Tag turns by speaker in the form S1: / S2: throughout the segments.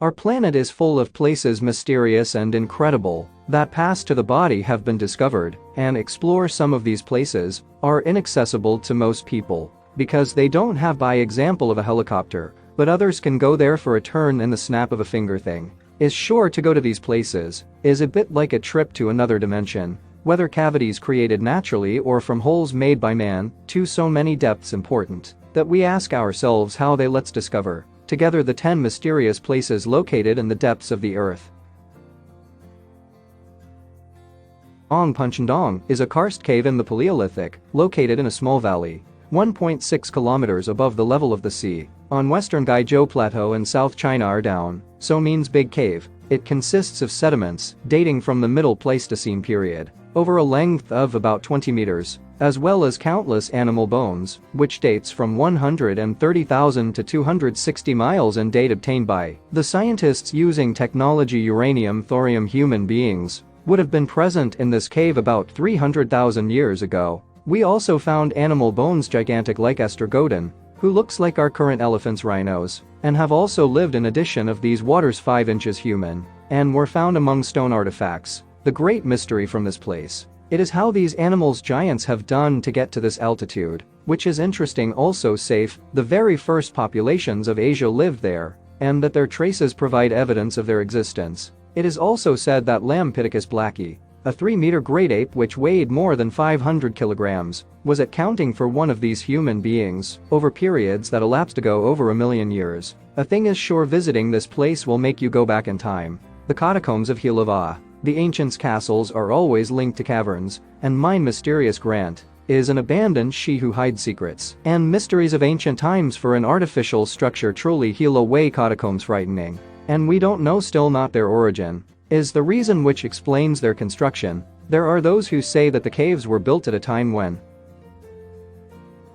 S1: Our planet is full of places mysterious and incredible that pass to the body have been discovered, and explore some of these places are inaccessible to most people because they don't have by example of a helicopter, but others can go there for a turn in the snap of a finger thing. Is sure to go to these places is a bit like a trip to another dimension, whether cavities created naturally or from holes made by man, to so many depths important that we ask ourselves how they. Let's discover together the 10 mysterious places located in the depths of the earth. Ong Punchendong is a karst cave in the Paleolithic, located in a small valley, 1.6 kilometers above the level of the sea, on western Guizhou Plateau in South China. Down, so means big cave. It consists of sediments dating from the Middle Pleistocene period, over a length of about 20 meters, as well as countless animal bones, which dates from 130,000 to 260 miles and date obtained by the scientists using technology. Uranium thorium. Human beings would have been present in this cave about 300,000 years ago. We also found animal bones gigantic like Estrogodon, who looks like our current elephants, rhinos, and have also lived in addition of these waters 5 inches human, and were found among stone artifacts. The great mystery from this place, it is how these animals giants have done to get to this altitude, which is interesting. Also safe, the very first populations of Asia lived there, and that their traces provide evidence of their existence. It is also said that Lampithecus blacki, a 3-meter great ape which weighed more than 500 kilograms, was accounting for one of these human beings over periods that elapsed ago over a million years. A thing is sure, visiting this place will make you go back in time. The catacombs of Hilava. The ancients' castles are always linked to caverns, and mine mysterious grant is an abandoned she who hides secrets and mysteries of ancient times for an artificial structure. Truly Hilaway catacombs frightening, and we don't know still not their origin is the reason which explains their construction. There are those who say that the caves were built at a time when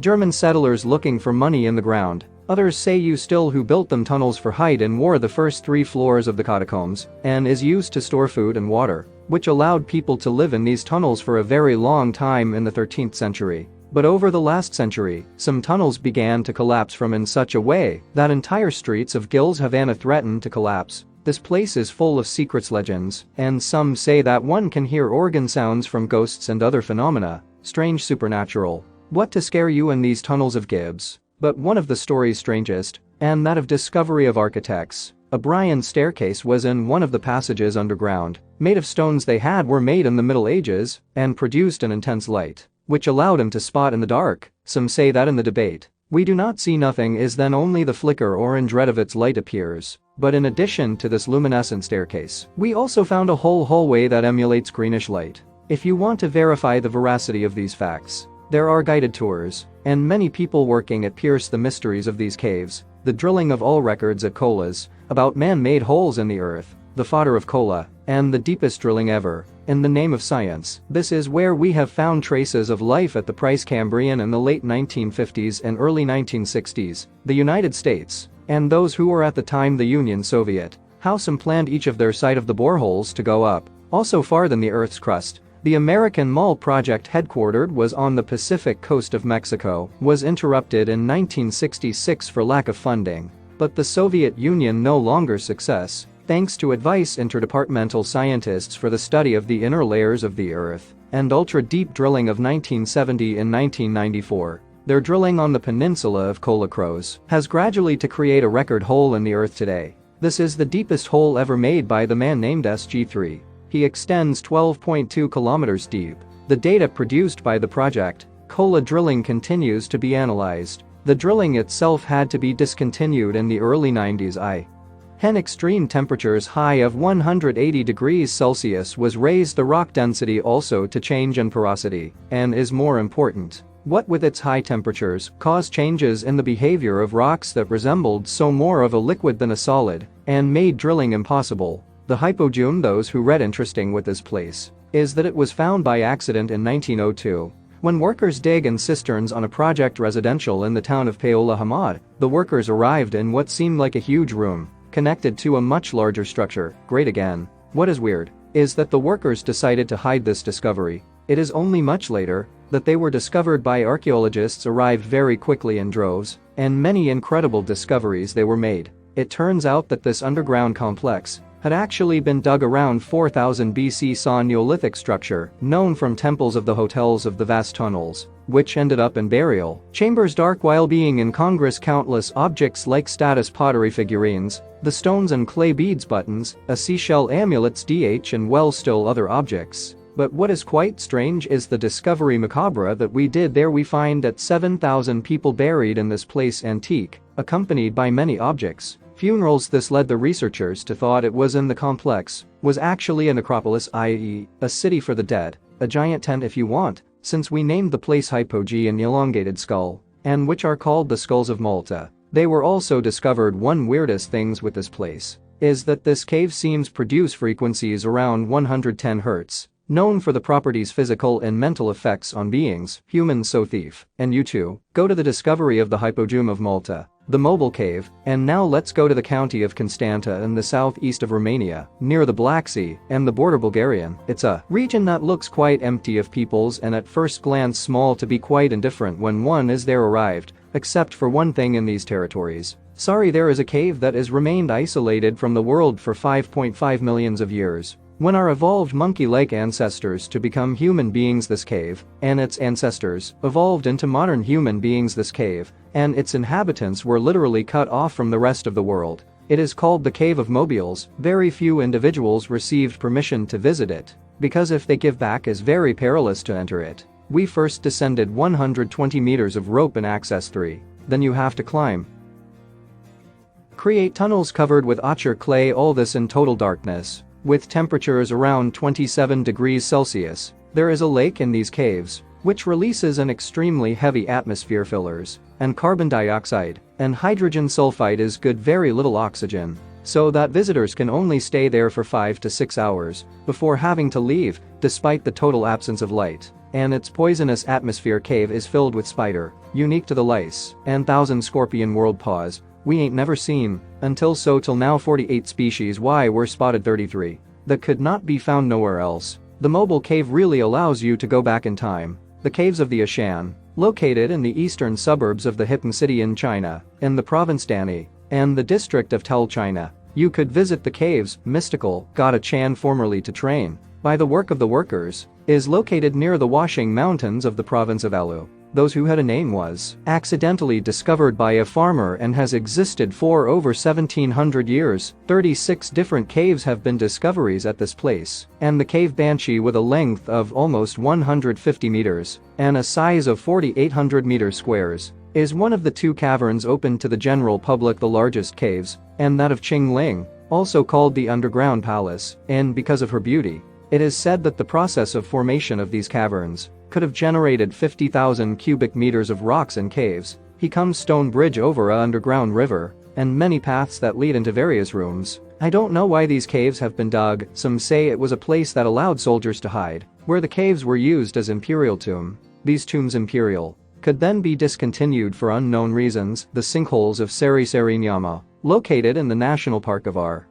S1: German settlers looking for money in the ground. Others say you still who built them tunnels for height and wore the first 3 floors of the catacombs, and is used to store food and water, which allowed people to live in these tunnels for a very long time in the 13th century. But over the last century, some tunnels began to collapse from in such a way that entire streets of Gills Havana threatened to collapse. This place is full of secrets, legends, and some say that one can hear organ sounds from ghosts and other phenomena, strange supernatural. What to scare you in these tunnels of Gibbs? But one of the story's strangest, and that of discovery of architects. A Brian staircase was in one of the passages underground, made of stones they had were made in the Middle Ages, and produced an intense light, which allowed him to spot in the dark. Some say that in the debate, we do not see nothing is then only the flicker orange red of its light appears. But in addition to this luminescent staircase, we also found a whole hallway that emulates greenish light. If you want to verify the veracity of these facts, there are guided tours, and many people working at pierce the mysteries of these caves. The drilling of all records at Kolas, about man-made holes in the earth, the fodder of Kola, and the deepest drilling ever, in the name of science. This is where we have found traces of life at the Price-Cambrian in the late 1950s and early 1960s, the United States, and those who were at the time the Union Soviet. How some planned each of their side of the boreholes to go up, also far than the Earth's crust. The American Mall project headquartered was on the Pacific coast of Mexico, was interrupted in 1966 for lack of funding. But the Soviet Union no longer success, thanks to advice interdepartmental scientists for the study of the inner layers of the Earth, and ultra-deep drilling of 1970 and 1994. Their drilling on the peninsula of Kolakros has gradually to create a record hole in the Earth today. This is the deepest hole ever made by the man named SG3. He extends 12.2 kilometers deep. The data produced by the project, Kola drilling, continues to be analyzed. The drilling itself had to be discontinued in the early 90s. Extreme temperatures high of 180 degrees Celsius was raised the rock density also to change in porosity, and is more important. What with its high temperatures caused changes in the behavior of rocks that resembled so more of a liquid than a solid, and made drilling impossible. The hypogene, those who read interesting with this place, is that it was found by accident in 1902. When workers dig in cisterns on a project residential in the town of Paola Hamad, the workers arrived in what seemed like a huge room, connected to a much larger structure. Great again. What is weird is that the workers decided to hide this discovery. It is only much later that they were discovered by archaeologists arrived very quickly in droves, and many incredible discoveries they were made. It turns out that this underground complex had actually been dug around 4000 BC, saw a Neolithic structure known from temples of the hotels of the vast tunnels, which ended up in burial chambers dark while being in Congress. Countless objects like status pottery figurines, the stones and clay beads, buttons, a seashell amulets, and well, still other objects. But what is quite strange is the discovery macabre that we did there. We find that 7,000 people buried in this place, antique, accompanied by many objects. Funerals. This led the researchers to thought it was in the complex was actually a necropolis, i.e., a city for the dead, a giant tent if you want, since we named the place hypogee, an elongated skull, and which are called the skulls of Malta. They were also discovered. One weirdest things with this place is that this cave seems produce frequencies around 110 Hz, known for the properties physical and mental effects on beings, humans. So thief, and you too, go to the discovery of the hypogee of Malta, the mobile cave. And now let's go to the county of Constanta in the southeast of Romania, near the Black Sea and the border Bulgarian. It's a region that looks quite empty of peoples and at first glance small to be quite indifferent when one is there arrived, except for one thing in these territories. Sorry, there is a cave that has remained isolated from the world for 5.5 millions of years. When our evolved monkey-like ancestors to become human beings, this cave and its ancestors evolved into modern human beings. This cave and its inhabitants were literally cut off from the rest of the world. It is called the Cave of Mobiles. Very few individuals received permission to visit it, because if they give back, is very perilous to enter it. We first descended 120 meters of rope and access 3. Then you have to climb. Create tunnels covered with ochre clay, all this in total darkness. With temperatures around 27 degrees Celsius, there is a lake in these caves, which releases an extremely heavy atmosphere, fillers, and carbon dioxide, and hydrogen sulfide is good, very little oxygen, so that visitors can only stay there for 5 to 6 hours before having to leave, despite the total absence of light. And its poisonous atmosphere. Cave is filled with spider, unique to the lice, and 1,000 scorpion world paws we ain't never seen until so till now. 48 species were spotted, 33 that could not be found nowhere else. The mobile cave really allows you to go back in time. The caves of the Ashan, located in the eastern suburbs of the Hippen city in China, in the province Dani, and the district of Tel China. You could visit the caves. Mystical Gata Chan, formerly to train by the work of the workers, is located near the Washing Mountains of the province of Elu. Those who had a name was accidentally discovered by a farmer and has existed for over 1700 years. 36 different caves have been discoveries at this place, and the cave Banshee, with a length of almost 150 meters and a size of 4,800 meters squares, is one of the 2 caverns open to the general public, the largest caves, and that of Qingling, also called the Underground Palace, and because of her beauty, it is said that the process of formation of these caverns could have generated 50,000 cubic meters of rocks and caves. He comes stone bridge over a underground river, and many paths that lead into various rooms. I don't know why these caves have been dug. Some say it was a place that allowed soldiers to hide, where the caves were used as imperial tomb. These tombs, imperial, could then be discontinued for unknown reasons. The sinkholes of Sari-Sari-Nyama, located in the National Park of R.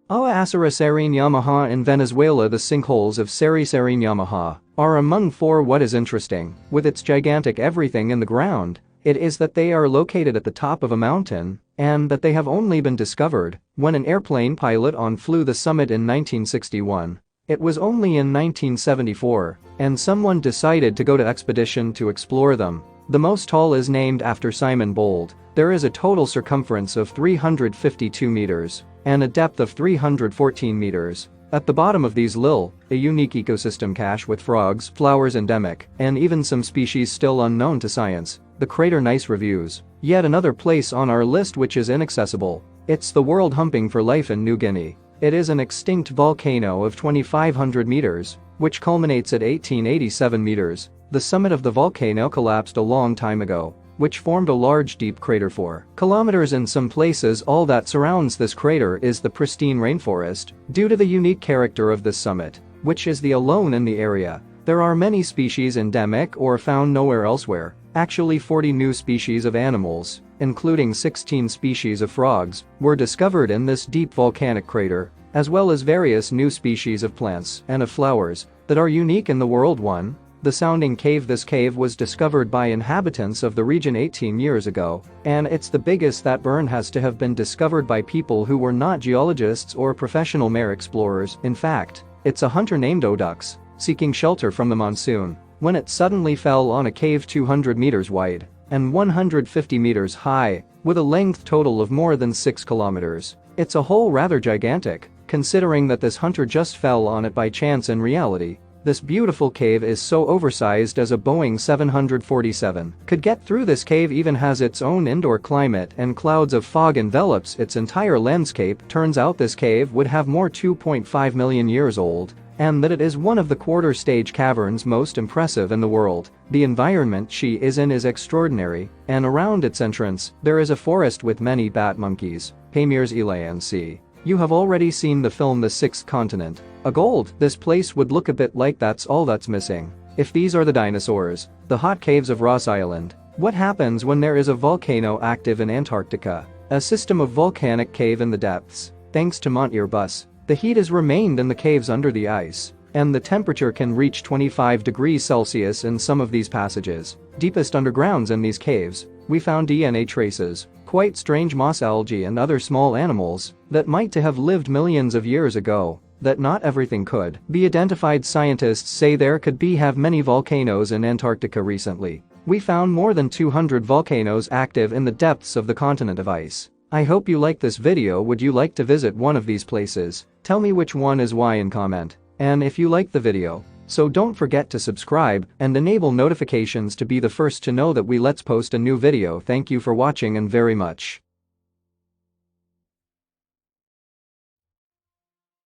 S1: Sari-Nyama in Venezuela. The sinkholes of Sari-Sari-Nyama are among 4. What is interesting with its gigantic everything in the ground, it is that they are located at the top of a mountain, and that they have only been discovered when an airplane pilot flew the summit in 1961. It was only in 1974, and someone decided to go to expedition to explore them. The most tall is named after Simon Bold. There is a total circumference of 352 meters and a depth of 314 meters. At the bottom of these lil, a unique ecosystem cache with frogs, flowers endemic, and even some species still unknown to science. The crater, nice reviews. Yet another place on our list which is inaccessible. It's the world humping for life in New Guinea. It is an extinct volcano of 2,500 meters, which culminates at 1887 meters. The summit of the volcano collapsed a long time ago, which formed a large deep crater 4 kilometers in some places. All that surrounds this crater is the pristine rainforest. Due to the unique character of this summit, which is the alone in the area, there are many species endemic or found nowhere elsewhere. Actually 40 new species of animals, including 16 species of frogs, were discovered in this deep volcanic crater, as well as various new species of plants and of flowers that are unique in the world. 1. the sounding cave. This cave was discovered by inhabitants of the region 18 years ago, and it's the biggest that burn has to have been discovered by people who were not geologists or professional mare explorers. In fact, it's a hunter named Odux, seeking shelter from the monsoon, when it suddenly fell on a cave 200 meters wide and 150 meters high, with a length total of more than 6 kilometers. It's a hole rather gigantic, considering that this hunter just fell on it by chance. In reality, this beautiful cave is so oversized as a Boeing 747 could get through. This cave even has its own indoor climate, and clouds of fog envelops its entire landscape. Turns out this cave would have more 2.5 million years old, and that it is one of the quarter-stage caverns most impressive in the world. The environment she is in is extraordinary, and around its entrance, there is a forest with many bat monkeys, Pamirs elanci. You have already seen the film The Sixth Continent. A gold, this place would look a bit like That's All That's Missing. If these are the dinosaurs, the hot caves of Ross Island, what happens when there is a volcano active in Antarctica? A system of volcanic cave in the depths. Thanks to Mont Erebus, the heat has remained in the caves under the ice, and the temperature can reach 25 degrees Celsius in some of these passages. Deepest undergrounds in these caves, we found DNA traces, quite strange moss algae and other small animals that might have lived millions of years ago. That not everything could be identified. Scientists say there could have many volcanoes in Antarctica. Recently, we found more than 200 volcanoes active in the depths of the continent of ice. I hope you liked this video. Would you like to visit one of these places? Tell me which one is why in comment. And if you liked the video, so don't forget to subscribe and enable notifications to be the first to know that let's post a new video. Thank you for watching and very much.